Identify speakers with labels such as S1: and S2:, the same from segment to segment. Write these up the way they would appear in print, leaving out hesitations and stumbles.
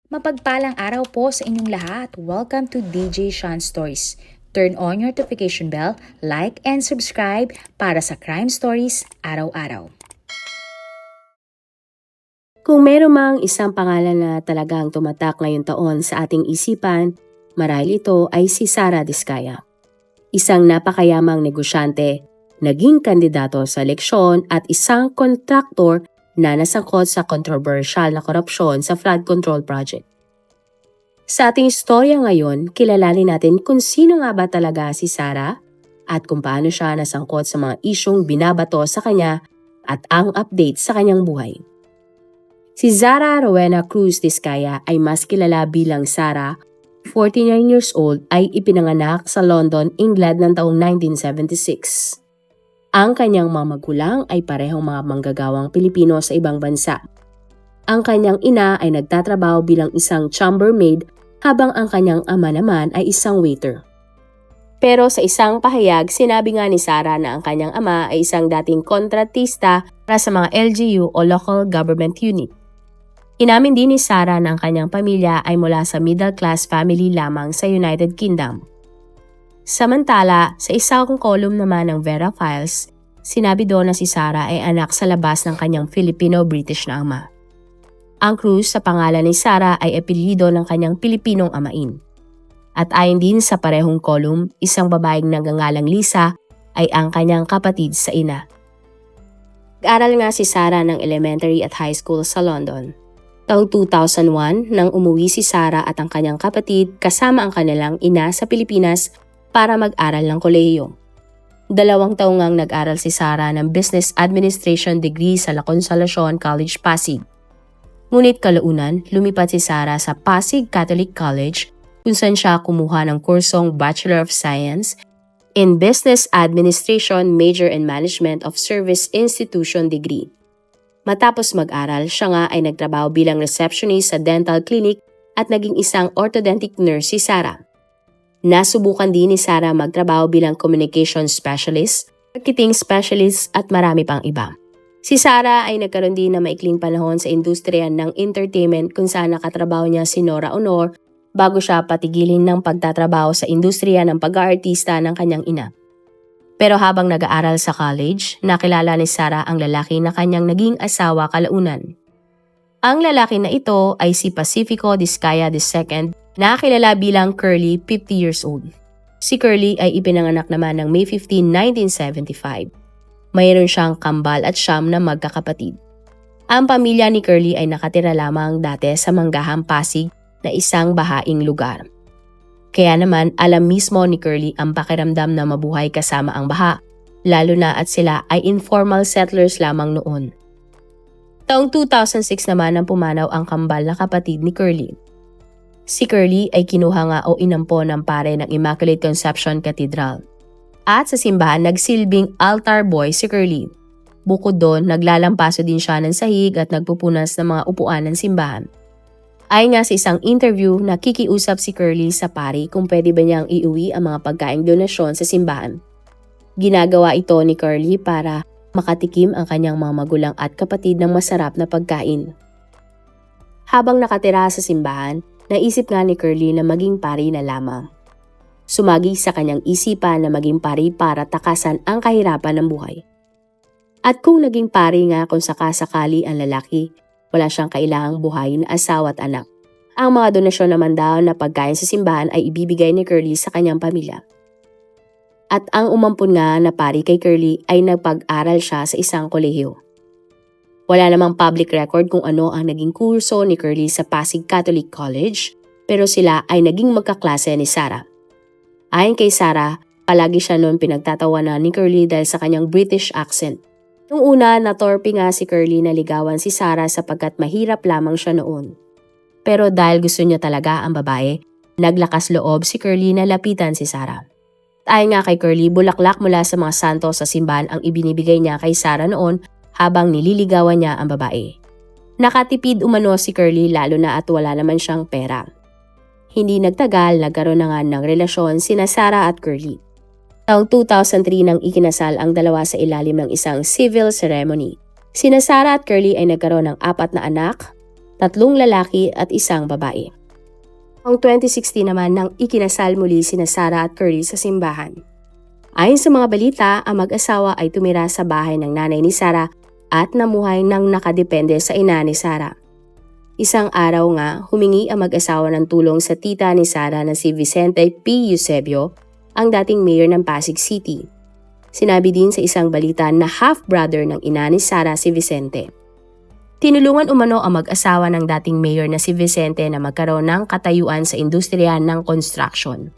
S1: Mapagpalang araw po sa inyong lahat. Welcome to DJ Sean Stories. Turn on your notification bell, like and subscribe para sa crime stories araw-araw.
S2: Kung meron mang isang pangalan na talagang tumatak ngayong taon sa ating isipan, marahil ito ay si Sara Diskaya. Isang napakayamang negosyante, naging kandidato sa eleksyon at isang kontraktor na nasangkot sa kontrobersyal na korupsyon sa flood control project. Sa ating istorya ngayon, kilalanin natin kung sino nga ba talaga si Sara at kung paano siya nasangkot sa mga isyong binabato sa kanya at ang update sa kanyang buhay. Si Zara Rowena Cruz Diskaya ay mas kilala bilang Sara, 49 years old, ay ipinanganak sa London, England ng taong 1976. Ang kanyang mga magulang ay parehong mga manggagawang Pilipino sa ibang bansa. Ang kanyang ina ay nagtatrabaho bilang isang chambermaid habang ang kanyang ama naman ay isang waiter. Pero sa isang pahayag, sinabi nga ni Sara na ang kanyang ama ay isang dating kontratista para sa mga LGU o Local Government Unit. Inamin din ni Sara na ang kanyang pamilya ay mula sa middle-class family lamang sa United Kingdom. Samantala, sa isang column naman ng Vera Files, sinabi doon na si Sara ay anak sa labas ng kanyang Filipino-British na ama. Ang Cruz sa pangalan ni Sara ay apelyido ng kanyang Pilipinong amain. At ayon din sa parehong column, isang babaeng nagngangalang Lisa ay ang kanyang kapatid sa ina. Nag-aral nga si Sara ng elementary at high school sa London. Taong 2001 nang umuwi si Sara at ang kanyang kapatid kasama ang kanilang ina sa Pilipinas para mag-aral ng kolehiyo. 2 taong ngang nag-aral si Sara ng Business Administration degree sa La Consolacion College, Pasig. Ngunit kalaunan, lumipat si Sara sa Pasig Catholic College kung saan siya kumuha ng kursong Bachelor of Science in Business Administration Major in Management of Service Institution degree. Matapos mag-aral, siya nga ay nagtrabaho bilang receptionist sa dental clinic at naging isang orthodontic nurse si Sara. Nasubukan din ni Sara magtrabaho bilang communication specialist, marketing specialist at marami pang iba. Si Sara ay nagkaroon din ng maikling panahon sa industriya ng entertainment kung saan nakatrabaho niya si Nora Honor bago siya patigilin ng pagtatrabaho sa industriya ng pag-aartista ng kanyang ina. Pero habang nag-aaral sa college, nakilala ni Sara ang lalaki na kanyang naging asawa kalaunan. Ang lalaki na ito ay si Pacifico Diskaya II na kilala bilang Curly, 50 years old. Si Curly ay ipinanganak naman ng May 15, 1975. Mayroon siyang kambal at siyam na magkakapatid. Ang pamilya ni Curly ay nakatira lamang dati sa Manggahang, Pasig na isang bahaing lugar. Kaya naman alam mismo ni Curly ang pakiramdam na mabuhay kasama ang baha, lalo na at sila ay informal settlers lamang noon. Taong 2006 naman ang pumanaw ang kambal na kapatid ni Curly. Si Curly ay kinuha nga o inampo ng pare ng Immaculate Conception Cathedral. At sa simbahan nagsilbing altar boy si Curly. Bukod doon, naglalampaso din siya ng sahig at nagpupunas ng mga upuan ng simbahan. Ayon nga sa isang interview, nakikiusap si Curly sa pari kung pwede ba niyang iuwi ang mga pagkaing donasyon sa simbahan. Ginagawa ito ni Curly para makatikim ang kanyang mga magulang at kapatid ng masarap na pagkain. Habang nakatira sa simbahan, naisip nga ni Curly na maging pari na lamang. Sumagi sa kanyang isipan na maging pari para takasan ang kahirapan ng buhay. At kung naging pari nga kung sakasakali ang lalaki, wala siyang kailangang buhayin na asawa at anak. Ang mga donasyon naman daw na pagkain sa simbahan ay ibibigay ni Curly sa kanyang pamilya. At ang umampun nga na pari kay Curly ay nagpag-aral siya sa isang kolehiyo. Wala namang public record kung ano ang naging kurso ni Curly sa Pasig Catholic College, pero sila ay naging magkaklase ni Sara. Ayon kay Sara, palagi siya noon pinagtatawanan ni Curly dahil sa kanyang British accent. Nung una, natorpe nga si Curly na ligawan si Sara sapagkat mahirap lamang siya noon. Pero dahil gusto niya talaga ang babae, naglakas loob si Curly na lapitan si Sara. Ayon nga kay Curly, bulaklak mula sa mga santo sa simbahan ang ibinibigay niya kay Sara noon habang nililigawan niya ang babae. Nakatipid umano si Curly lalo na at wala naman siyang pera. Hindi nagtagal, nagkaroon na nga ng relasyon sina Sara at Curly. Taong 2003 nang ikinasal ang dalawa sa ilalim ng isang civil ceremony. Sina Sara at Curly ay nagkaroon ng 4 na anak, 3 lalaki at 1 babae. Noong 2016 naman nang ikinasal muli sina Sarah at Curly sa simbahan. Ayon sa mga balita, ang mag-asawa ay tumira sa bahay ng nanay ni Sarah at namuhay ng nakadepende sa ina ni Sarah. Isang araw nga, humingi ang mag-asawa ng tulong sa tita ni Sarah na si Vicente P. Eusebio, ang dating mayor ng Pasig City. Sinabi din sa isang balita na half-brother ng ina ni Sarah si Vicente. Tinulungan umano ang mag-asawa ng dating mayor na si Vicente na magkaroon ng katayuan sa industriya ng construction.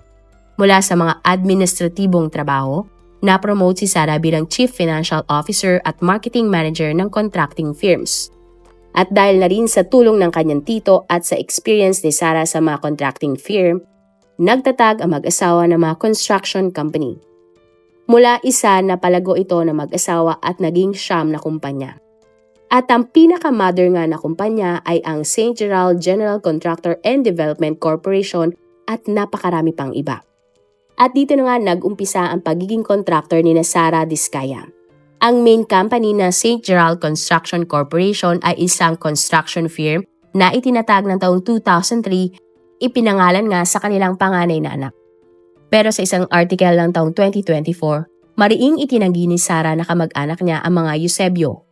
S2: Mula sa mga administratibong trabaho, na-promote si Sarah bilang Chief Financial Officer at Marketing Manager ng contracting firms. At dahil na rin sa tulong ng kanyang tito at sa experience ni Sarah sa mga contracting firm, nagtatag ang mag-asawa ng mga construction company. Mula isa na palago ito na mag-asawa at naging 9 na kumpanya. At ang pinaka-mother nga na kumpanya ay ang St. Gerald General Contractor and Development Corporation at napakarami pang iba. At dito na nga nag-umpisa ang pagiging contractor ni Sara Diskaya. Ang main company na St. Gerald Construction Corporation ay isang construction firm na itinatag ng taong 2003, ipinangalan nga sa kanilang panganay na anak. Pero sa isang article ng taong 2024, mariing itinanggi ni Sarah na kamag-anak niya ang mga Eusebio.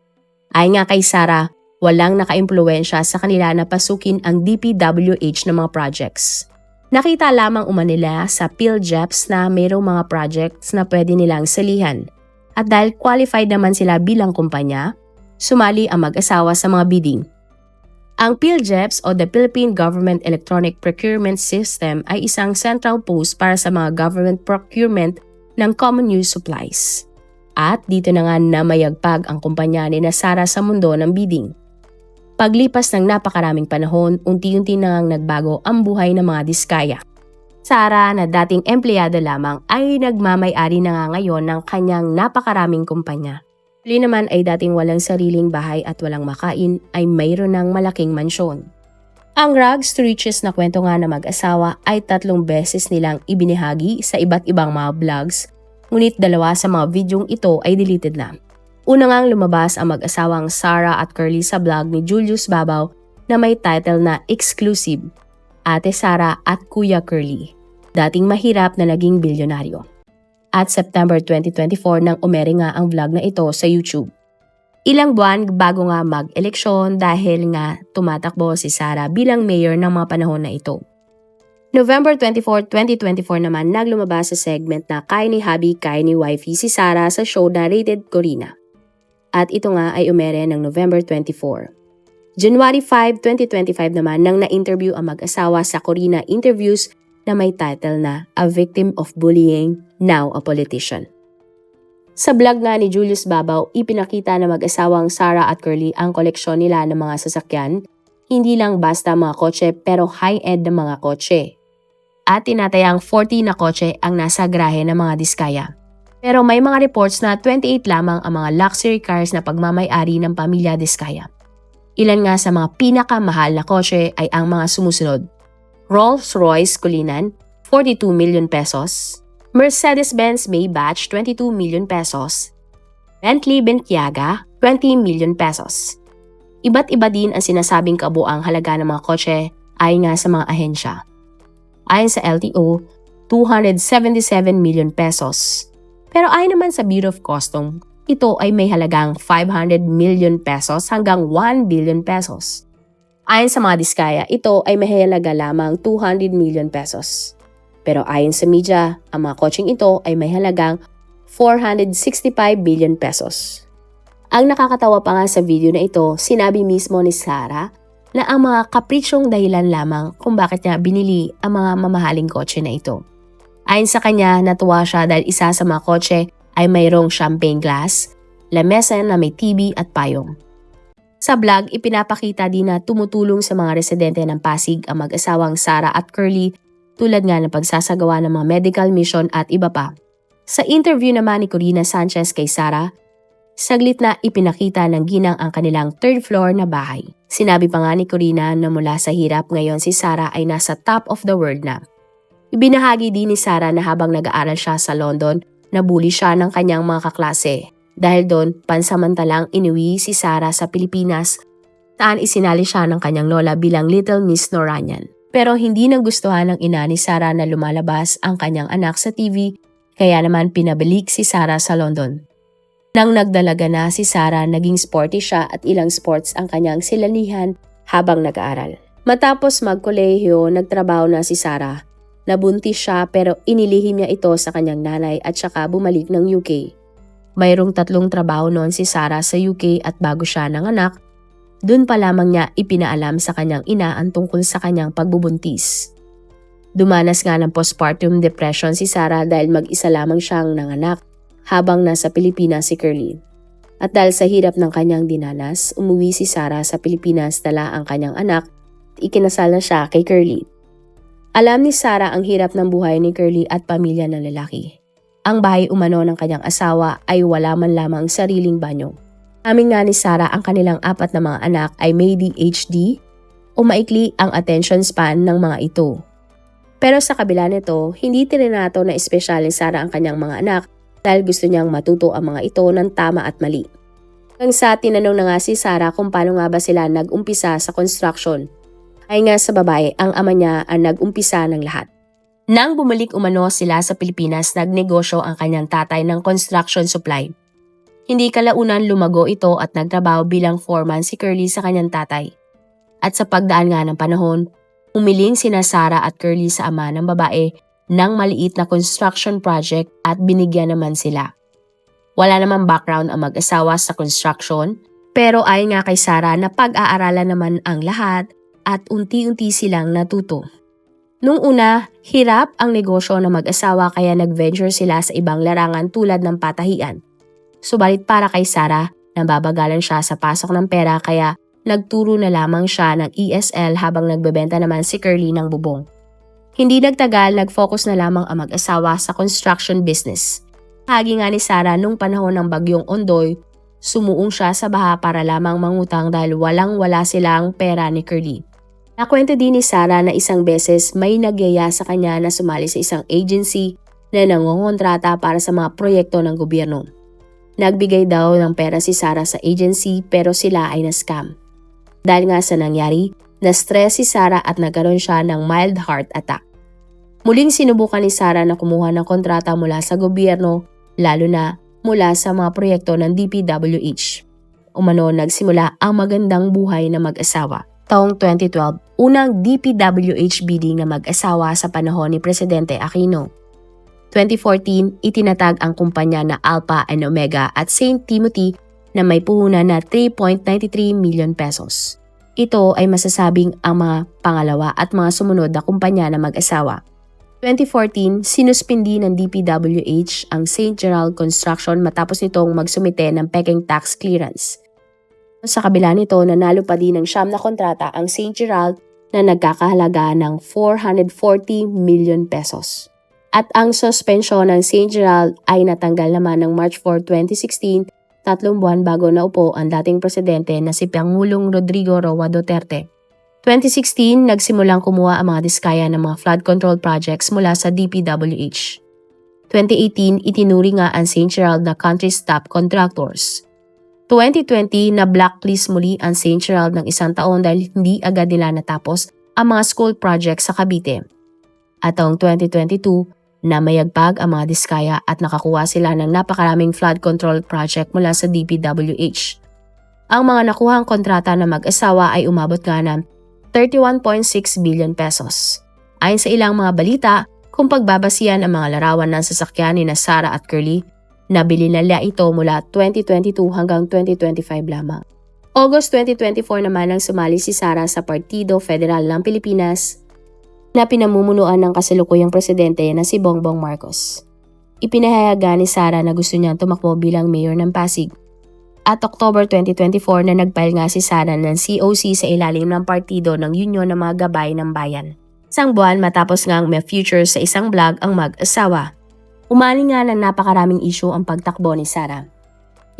S2: Ayon nga kay Sarah, walang naka-impluwensya sa kanila na pasukin ang DPWH ng mga projects. Nakita lamang umanila sa PhilJeps na mayroong mga projects na pwede nilang salihan. At dahil qualified naman sila bilang kumpanya, sumali ang mag-asawa sa mga bidding. Ang PhilJeps o the Philippine Government Electronic Procurement System ay isang central post para sa mga government procurement ng common use supplies. At dito na nga namayagpag ang kumpanya ni Sarah sa mundo ng bidding. Paglipas ng napakaraming panahon, unti-unti na ngang nagbago ang buhay ng mga Diskaya. Sarah na dating empleyado lamang ay nagmamay-ari na nga ngayon ng kanyang napakaraming kumpanya. Huli naman ay dating walang sariling bahay at walang makain ay mayroon ng malaking mansyon. Ang rags to riches na kwento nga na mag-asawa ay 3 beses nilang ibinahagi sa iba't ibang mga vlogs, ngunit 2 sa mga videong ito ay deleted na. Una ngang lumabas ang mag-asawang Sarah at Curly sa vlog ni Julius Babaw na may title na Exclusive, Ate Sarah at Kuya Curly, dating mahirap na naging bilyonaryo. At September 2024 nang umere nga ang vlog na ito sa YouTube. Ilang buwan bago nga mag-eleksyon dahil nga tumatakbo si Sarah bilang mayor ng mga panahon na ito. November 24, 2024 naman naglumabas sa segment na Kaya ni Hubby, Kaya ni Wifey si Sarah sa show na Rated Corina. At ito nga ay umere ng November 24. January 5, 2025 naman nang na-interview ang mag-asawa sa Corina Interviews na may title na A Victim of Bullying, Now a Politician. Sa vlog nga ni Julius Babaw, ipinakita na mag-asawang Sarah at Curly ang koleksyon nila ng mga sasakyan, hindi lang basta mga kotse pero high-end na mga kotse. At tinatayang 40 na kotse ang nasa garahe ng mga Diskaya. Pero may mga reports na 28 lamang ang mga luxury cars na pagmamay-ari ng pamilya Diskaya. Ilan nga sa mga pinakamahal na kotse ay ang mga sumusunod: Rolls-Royce Cullinan, 42 million pesos, Mercedes-Benz Maybach, 22 million pesos, Bentley Bentayga, 20 million pesos. Iba't iba din ang sinasabing kabuang halaga ng mga kotse ayon nga sa mga ahensya. Ayon sa LTO, 277 million pesos. Pero ayon naman sa Bureau of Customs, ito ay may halagang 500 million pesos hanggang 1 billion pesos. Ayon sa mga Diskaya, ito ay may halaga lamang 200 million pesos. Pero ayon sa media, ang mga kotseng ito ay may halagang 465 billion pesos. Ang nakakatawa pa nga sa video na ito, sinabi mismo ni Sarah na ang mga kapritsyong dahilan lamang kung bakit niya binili ang mga mamahaling kotse na ito. Ayon sa kanya, natuwa siya dahil isa sa mga kotse ay mayroong champagne glass, lamesa na may TV at payong. Sa vlog, ipinapakita din na tumutulong sa mga residente ng Pasig ang mag-asawang Sarah at Curly tulad nga ng pagsasagawa ng mga medical mission at iba pa. Sa interview naman ni Corina Sanchez kay Sarah, saglit na ipinakita ng ginang ang kanilang 3rd floor na bahay. Sinabi pa nga ni Corina na mula sa hirap ngayon si Sarah ay nasa top of the world na. Ibinahagi din ni Sarah na habang nag-aaral siya sa London, nabully siya ng kanyang mga kaklase. Dahil doon, pansamantalang inuwi si Sarah sa Pilipinas saan isinali siya ng kanyang lola bilang Little Miss Noranyan. Pero hindi nagustuhan ng ina ni Sarah na lumalabas ang kanyang anak sa TV, kaya naman pinabalik si Sarah sa London. Nang nagdalaga na si Sarah, naging sporty siya at ilang sports ang kanyang silalihan habang nag-aaral. Matapos magkolehiyo, nagtrabaho na si Sarah. Nabuntis siya pero inilihim niya ito sa kanyang nanay at saka bumalik ng UK. Mayroong 3 trabaho noon si Sarah sa UK at bago siya nanganak, dun pa lamang niya ipinaalam sa kanyang ina ang tungkol sa kanyang pagbubuntis. Dumanas nga ng postpartum depression si Sarah dahil mag-isa lamang siyang nanganak habang nasa Pilipinas si Curly. At dahil sa hirap ng kanyang dinanas, umuwi si Sarah sa Pilipinas, dala ang kanyang anak at ikinasal na siya kay Curly. Alam ni Sarah ang hirap ng buhay ni Curly at pamilya ng lalaki. Ang bahay umano ng kanyang asawa ay wala man lamang sariling banyo. Amin nga ni Sarah ang kanilang 4 na mga anak ay may ADHD o maikli ang attention span ng mga ito. Pero sa kabila nito, hindi tininato na espesyal ni Sarah ang kanyang mga anak dahil gusto niyang matuto ang mga ito ng tama at mali. Hanggang sa tinanong na nga si Sarah kung paano nga ba sila nag-umpisa sa construction, ay nga sa babae ang ama niya ang nag-umpisa ng lahat. Nang bumalik umano sila sa Pilipinas, nagnegosyo ang kanyang tatay ng construction supply. Hindi kalaunan lumago ito at nagtrabaho bilang foreman si Curly sa kanyang tatay. At sa pagdaan nga ng panahon, umiling sina Sarah at Curly sa ama ng babae ng maliit na construction project at binigyan naman sila. Wala namang background ang mag-asawa sa construction, pero ayon nga kay Sarah na pag-aaralan naman ang lahat at unti-unti silang natuto. Nung una, hirap ang negosyo ng mag-asawa kaya nag-venture sila sa ibang larangan tulad ng patahian. Subalit para kay Sarah, nababagalan siya sa pasok ng pera kaya nagturo na lamang siya ng ESL habang nagbebenta naman si Curly ng bubong. Hindi nagtagal, nag-focus na lamang ang mag-asawa sa construction business. Hagi nga ni Sarah nung panahon ng bagyong Ondoy, sumuong siya sa baha para lamang mangutang dahil walang-wala silang pera ni Curly. Nakwento din ni Sarah na isang beses may nagyaya sa kanya na sumali sa isang agency na nangongontrata para sa mga proyekto ng gobyerno. Nagbigay daw ng pera si Sarah sa agency pero sila ay na-scam. Dahil nga sa nangyari, na-stress si Sarah at nagkaroon siya ng mild heart attack. Muling sinubukan ni Sarah na kumuha ng kontrata mula sa gobyerno, lalo na mula sa mga proyekto ng DPWH. Umano nagsimula ang magandang buhay na mag-asawa. Taong 2012, unang DPWH bidding na mag-asawa sa panahon ni Presidente Aquino. 2014, itinatag ang kumpanya na Alpha and Omega at St. Timothy na may puhunan na 3.93 million pesos. Ito ay masasabing ang mga pangalawa at mga sumunod na kumpanya na mag-asawa. 2014, sinuspindi ng DPWH ang St. Gerald Construction matapos nitong magsumite ng peking tax clearance. Sa kabila nito, nanalo pa din ng 9 na kontrata ang St. Gerald na nagkakahalaga ng 440 million pesos. At ang suspensyon ng St. Gerald ay natanggal naman ng March 4, 2016, 3 buwan bago naupo ang dating presidente na si Pangulong Rodrigo Roa Duterte. 2016, nagsimulang kumuha ang mga diskaya ng mga flood control projects mula sa DPWH. 2018, itinuri nga ang St. Gerald na country's top contractors. 2020, na-blacklist muli ang St. Gerald ng 1 taon dahil hindi agad nila natapos ang mga school projects sa Cavite. At taong 2022, na mayagpag ang mga diskaya at nakakuha sila ng napakaraming flood control project mula sa DPWH. Ang mga nakuhang kontrata na mag-asawa ay umabot nga ng 31.6 billion pesos. Ayon sa ilang mga balita, kung pagbabasihan ang mga larawan ng sasakyan ni Sarah at Curly, nabili nila ito mula 2022 hanggang 2025 lamang. August 2024 naman nang sumali si Sarah sa Partido Federal ng Pilipinas na pinamumunuan ng kasalukuyang presidente na si Bongbong Marcos. Ipinahayagan ni Sarah na gusto niyang tumakbo bilang mayor ng Pasig. At October 2024 na nagfile nga si Sarah ng COC sa ilalim ng partido ng Union ng mga Gabay ng Bayan. Isang buwan matapos ngang may feature sa isang vlog ang mag-asawa. Umali nga ng napakaraming issue ang pagtakbo ni Sarah.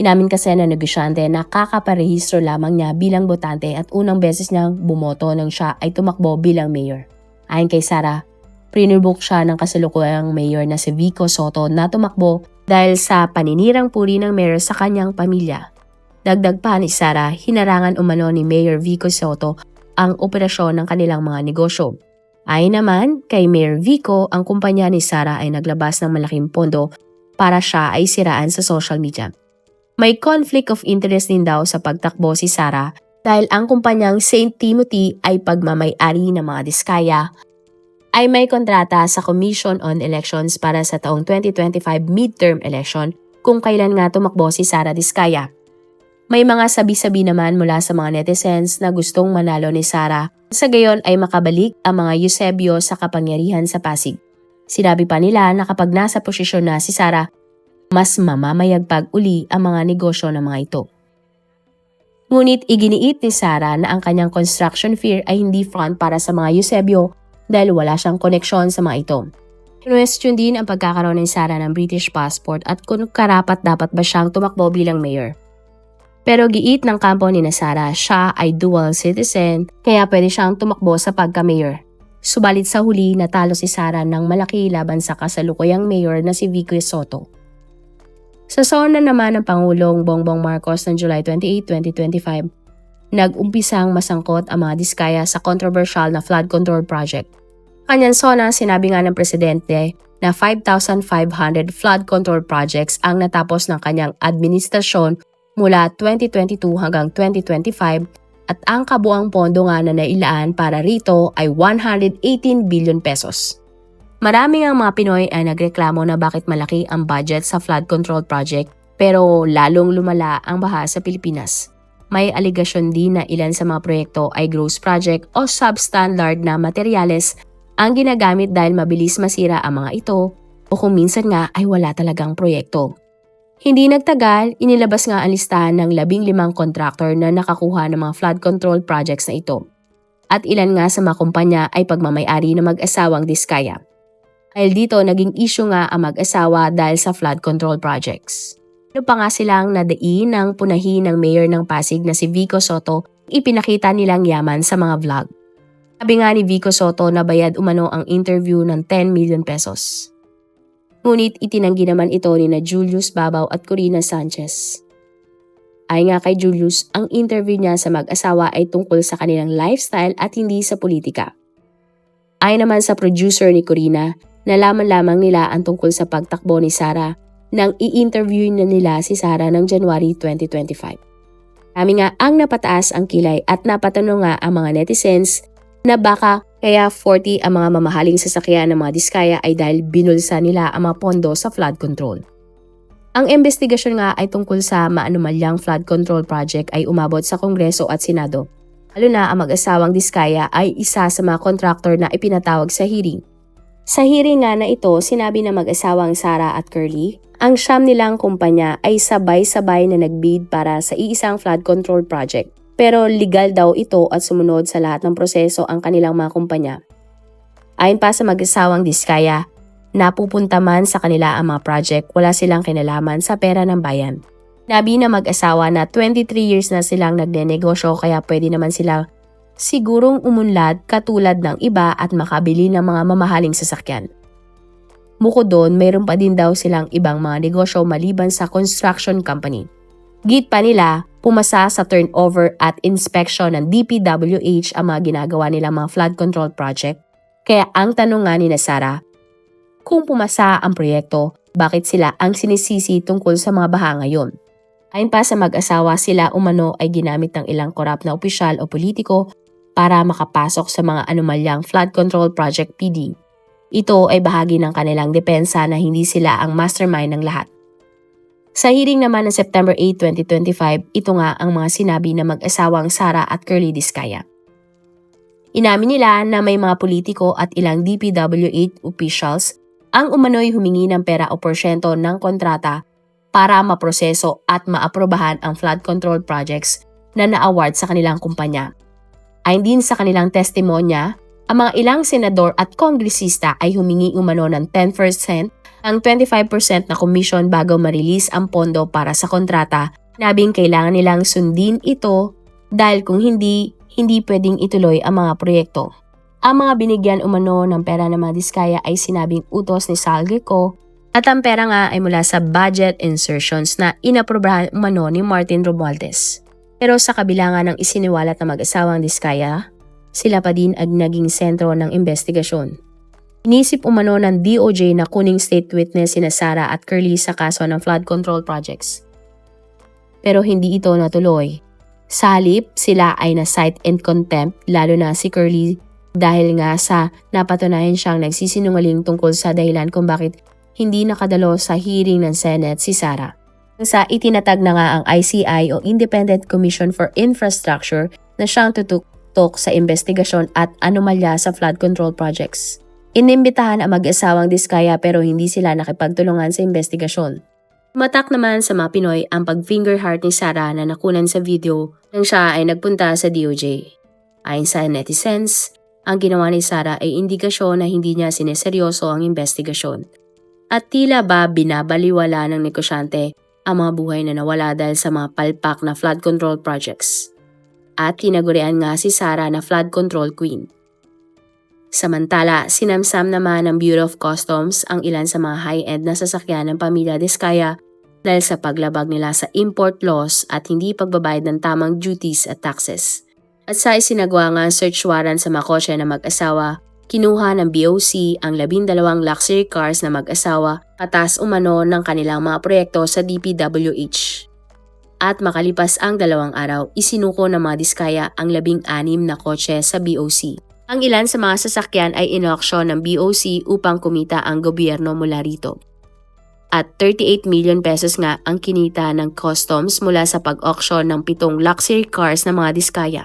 S2: Inamin kasi na negosyante na kakaparehistro lamang niya bilang botante at unang beses niyang bumoto nang siya ay tumakbo bilang mayor. Ayon kay Sarah, prinubok siya ng kasalukuyang mayor na si Vico Soto na tumakbo dahil sa paninirang puri ng mayor sa kanyang pamilya. Dagdag pa ni Sara, hinarangan umano ni Mayor Vico Soto ang operasyon ng kanilang mga negosyo. Ayon naman kay Mayor Vico, ang kumpanya ni Sara ay naglabas ng malaking pondo para siya ay siraan sa social media. May conflict of interest din daw sa pagtakbo si Sara dahil ang kumpanyang St. Timothy ay pagmamay-ari ng mga diskaya ay may kontrata sa Commission on Elections para sa taong 2025 midterm election kung kailan nga tumakbo si Sara Diskaya. May mga sabi-sabi naman mula sa mga netizens na gustong manalo ni Sara sa gayon ay makabalik ang mga Eusebio sa kapangyarihan sa Pasig. Sinabi pa nila na kapag nasa posisyon na si Sara, mas mamamayagpag uli ang mga negosyo ng mga ito. Ngunit iginiit ni Sara na ang kanyang construction fear ay hindi front para sa mga Eusebio dahil wala siyang koneksyon sa mga ito. Question din ang pagkakaroon ni Sara ng British passport at kung karapat dapat ba siyang tumakbo bilang mayor. Pero giit ng kampo ni Sara, siya ay dual citizen kaya pwede siyang tumakbo sa pagka-mayor. Subalit sa huli, natalo si Sara ng malaki laban sa kasalukuyang mayor na si Vico Soto. Sa SONA naman ng Pangulong Bongbong Marcos ng July 28, 2025, nag-umpisang masangkot ang mga diskaya sa controversial na flood control project. Kanyang SONA, sinabi nga ng presidente na 5,500 flood control projects ang natapos ng kanyang administrasyon mula 2022 hanggang 2025 at ang kabuang pondo nga na nailaan para rito ay 118 billion pesos. Maraming ang mga Pinoy ay nagreklamo na bakit malaki ang budget sa flood control project pero lalong lumala ang baha sa Pilipinas. May aligasyon din na ilan sa mga proyekto ay gross project o substandard na materyales ang ginagamit dahil mabilis masira ang mga ito o kung minsan nga ay wala talagang proyekto. Hindi nagtagal, inilabas nga ang listahan ng 15 contractor na nakakuha ng mga flood control projects na ito. At ilan nga sa mga kumpanya ay pagmamay-ari ng mag-asawang Diskaya. Dahil dito, naging issue nga ang mag-asawa dahil sa flood control projects. Ano pa nga silang nadain ng punahin ng mayor ng Pasig na si Vico Soto, ipinakita nilang yaman sa mga vlog. Sabi nga ni Vico Soto na bayad umano ang interview ng 10 million pesos. Ngunit itinanggi naman ito ni na Julius Babaw at Corina Sanchez. Ay nga kay Julius, ang interview niya sa mag-asawa ay tungkol sa kanilang lifestyle at hindi sa politika. Ay naman sa producer ni Corina, nalaman lamang nila ang tungkol sa pagtakbo ni Sara nang i-interview na nila si Sara ng January 2025. Kami nga ang napataas ang kilay at napatanong nga ang mga netizens na baka kaya 40 ang mga mamahaling sasakyan ng mga diskaya ay dahil binulsa nila ang mga pondo sa flood control. Ang investigasyon nga ay tungkol sa maanumalyang flood control project ay umabot sa Kongreso at Senado. Lalo na ang mag-asawang diskaya ay isa sa mga contractor na ipinatawag sa hearing. Sa hearing nga na ito, sinabi ng mag-asawang Sara at Curly, ang siyam nilang kumpanya ay sabay-sabay na nagbid para sa iisang flood control project. Pero legal daw ito at sumunod sa lahat ng proseso ang kanilang mga kumpanya. Ayon pa sa mag-asawang Diskaya, napupunta man sa kanila ang mga project, wala silang kinalaman sa pera ng bayan. Nabi na mag-asawa na 23 years na silang nagnenegosyo kaya pwede naman sila sigurong umunlad katulad ng iba at makabili ng mga mamahaling sasakyan. Bukod doon, mayroon pa din daw silang ibang mga negosyo maliban sa construction company. Git pa nila, pumasa sa turnover at inspection ng DPWH ang mga ginagawa nilang mga flood control project. Kaya ang tanong nga ni Sara, kung pumasa ang proyekto, bakit sila ang sinisisi tungkol sa mga baha ngayon? Ayon pa sa mag-asawa, sila umano ay ginamit ng ilang korap na opisyal o politiko para makapasok sa mga anomalyang flood control project PD. Ito ay bahagi ng kanilang depensa na hindi sila ang mastermind ng lahat. Sa hearing naman ng September 8, 2025, ito nga ang mga sinabi ng mag-asawang Sara at Curly Diskaya. Inamin nila na may mga politiko at ilang DPWH officials ang umano'y humingi ng pera o porsyento ng kontrata para maproseso at maaprobahan ang flood control projects na na-award sa kanilang kumpanya. Ayon din sa kanilang testimonya, ang mga ilang senador at kongresista ay humingi umano ng 10% ang 25% na komisyon bago ma-release ang pondo para sa kontrata. Nabing kailangan nilang sundin ito dahil kung hindi pwedeng ituloy ang mga proyekto. Ang mga binigyan umano ng pera ng mga diskaya ay sinabing utos ni Salgeco At ang pera nga ay mula sa budget insertions na inaprobahan umano ni Martin Romualdez. Pero sa kabila nga ng isiniwalat na mag-asawang Diskaya, sila pa din ang naging sentro ng investigasyon. Inisip umano ng DOJ na kuning state witness sina Sara at Curly sa kaso ng flood control projects. Pero hindi ito natuloy. Sa halip, sila ay na-cite in contempt lalo na si Curly dahil nga sa napatunayan siyang nagsisinungaling tungkol sa dahilan kung bakit hindi nakadalo sa hearing ng Senate si Sara. Sa itinatag na nga ang ICI o Independent Commission for Infrastructure na siyang tutuktok sa investigasyon at anomalya sa flood control projects. Inimbitahan ang mag-asawang Diskaya pero hindi sila nakipagtulungan sa investigasyon. Matak naman sa mga Pinoy ang pag-finger heart ni Sara na nakunan sa video nang siya ay nagpunta sa DOJ. Ayon sa netizens, ang ginawa ni Sara ay indikasyon na hindi niya sineseryoso ang investigasyon. At tila ba binabaliwala ng negosyante ang mga buhay na nawala dahil sa mga palpak na flood control projects. At tinagurian nga si Sara na flood control queen. Samantala, sinamsam naman ng Bureau of Customs ang ilan sa mga high-end na sasakyan ng pamilya Diskaya dahil sa paglabag nila sa import laws at hindi pagbabayad ng tamang duties at taxes. At sa isinagawa nga search warrant sa mga kotse na mag-asawa, kinuha ng BOC ang 12 luxury cars na mag-asawa katas umano ng kanilang mga proyekto sa DPWH. At makalipas ang 2 araw, isinuko ng mga Diskaya ang 16 na kotse sa BOC. Ang ilan sa mga sasakyan ay inauction ng BOC upang kumita ang gobyerno mula rito. At 38 million pesos nga ang kinita ng customs mula sa pag-auction ng 7 luxury cars ng mga Diskaya.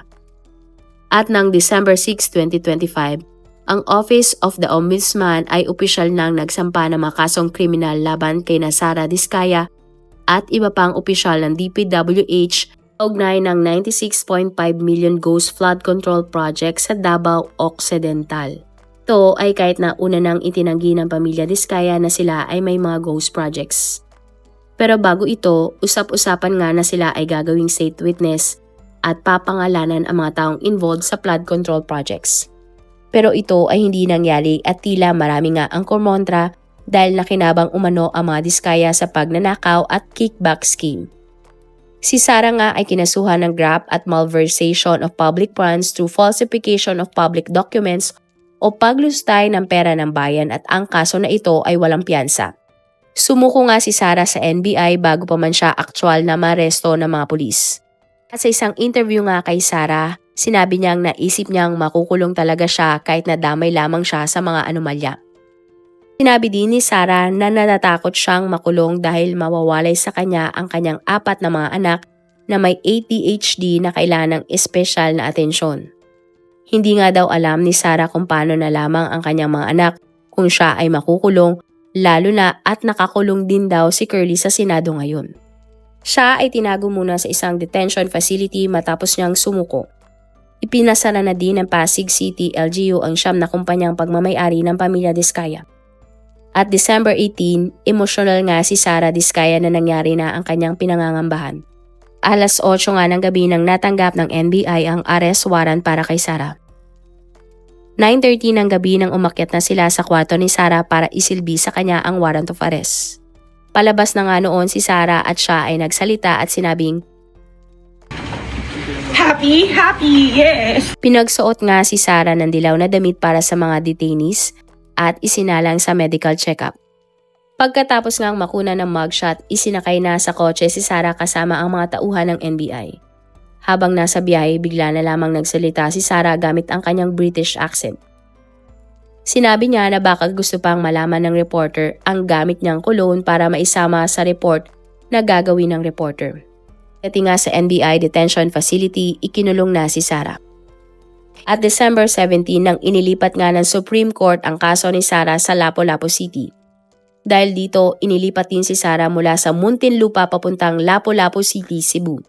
S2: At ng December 6, 2025, ang Office of the Ombudsman ay opisyal nang nagsampa ng mga kasong kriminal laban kay Sara Diskaya at iba pang opisyal ng DPWH kaugnay ng 96.5 million ghost flood control project sa Davao Occidental. Ito ay kahit na una nang itinanggi ng pamilya Diskaya na sila ay may mga ghost projects. Pero bago ito, usap-usapan nga na sila ay gagawing state witness at papangalanan ang mga taong involved sa flood control projects. Pero ito ay hindi nangyari at tila marami nga ang kumontra dahil nakinabang umano ang mga Diskaya sa pagnanakaw at kickback scheme. Si Sara nga ay kinasuhan ng graft at malversation of public funds through falsification of public documents o paglustay ng pera ng bayan at ang kaso na ito ay walang piyansa. Sumuko nga si Sara sa NBI bago pa man siya aktwal na maresto ng mga pulis. At sa isang interview nga kay Sara, sinabi niyang naisip niyang makukulong talaga siya kahit nadamay lamang siya sa mga anomalya. Sinabi din ni Sara na natatakot siyang makulong dahil mawawalay sa kanya ang kanyang 4 na mga anak na may ADHD na kailangan ng espesyal na atensyon. Hindi nga daw alam ni Sara kung paano na lamang ang kanyang mga anak kung siya ay makukulong, lalo na at nakakulong din daw si Curly sa Senado ngayon. Siya ay tinago muna sa isang detention facility matapos niyang sumuko. Ipinasara na din ng Pasig City LGU ang 9 na kumpanyang pagmamay-ari ng pamilya Diskaya. At December 18, emosyonal nga si Sara Diskaya na nangyari na ang kanyang pinangangambahan. Alas 8 nga ng gabi nang natanggap ng NBI ang arrest warrant para kay Sara. 9:30 ng gabi nang umakyat na sila sa kwarto ni Sara para isilbi sa kanya ang warrant of arrest. Palabas na nga noon si Sara at siya ay nagsalita at sinabing,
S3: Happy, yes!
S2: Pinagsuot nga si Sara ng dilaw na damit para sa mga detainees at isinalang sa medical check-up. Pagkatapos ngang makuna ng mugshot, isinakay na sa kotse si Sara kasama ang mga tauhan ng NBI. Habang nasa biyahe, bigla na lamang nagsalita si Sara gamit ang kanyang British accent. Sinabi niya na baka gusto pang malaman ng reporter ang gamit niyang cologne para maisama sa report na gagawin ng reporter. Kati nga sa NBI detention facility, ikinulong na si Sara. At December 17 nang inilipat nga ng Supreme Court ang kaso ni Sara sa Lapu-Lapu City. Dahil dito, inilipat din si Sara mula sa Muntinlupa papuntang Lapu-Lapu City, Cebu.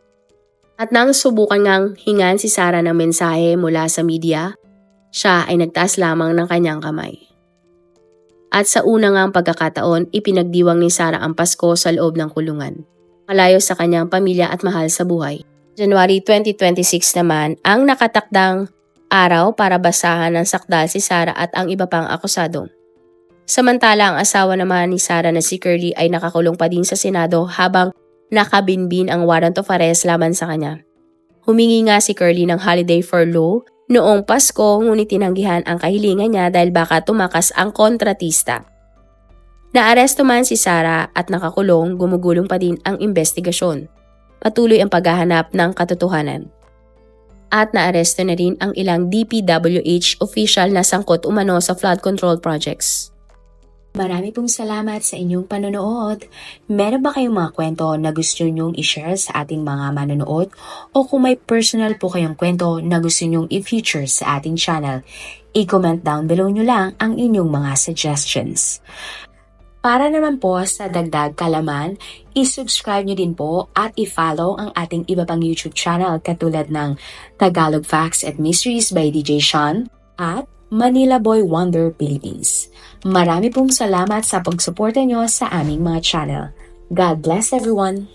S2: At nang subukan ngang hingan si Sara ng mensahe mula sa media, siya ay nagtaas lamang ng kanyang kamay. At sa una ngang pagkakataon, ipinagdiwang ni Sara ang Pasko sa loob ng kulungan. Malayo sa kanyang pamilya at mahal sa buhay. January 2026 naman ang nakatakdang araw para basahan ng sakdal si Sara at ang iba pang akusado. Samantala ang asawa naman ni Sara na si Curly ay nakakulong pa din sa Senado habang nakabinbin ang warrant of arrest laban sa kanya. Humingi nga si Curly ng holiday furlough noong Pasko ngunit tinanggihan ang kahilingan niya dahil baka tumakas ang kontratista. Naaresto man si Sara at nakakulong, gumugulong pa din ang investigasyon. Patuloy ang paghahanap ng katotohanan. At naaresto na rin ang ilang DPWH official na sangkot umano sa flood control projects.
S1: Marami pong salamat sa inyong panonood. Meron ba kayong mga kwento na gusto nyong i-share sa ating mga manonood? O kung may personal po kayong kwento na gusto nyong i-feature sa ating channel, i-comment down below nyo lang ang inyong mga suggestions. Para naman po sa dagdag kalaman, i-subscribe nyo din po at i-follow ang ating iba pang YouTube channel katulad ng Tagalog Facts and Mysteries by DJ Sean at Manila Boy Wonder Philippines. Marami pong salamat sa pagsuporta nyo sa aming mga channel. God bless everyone!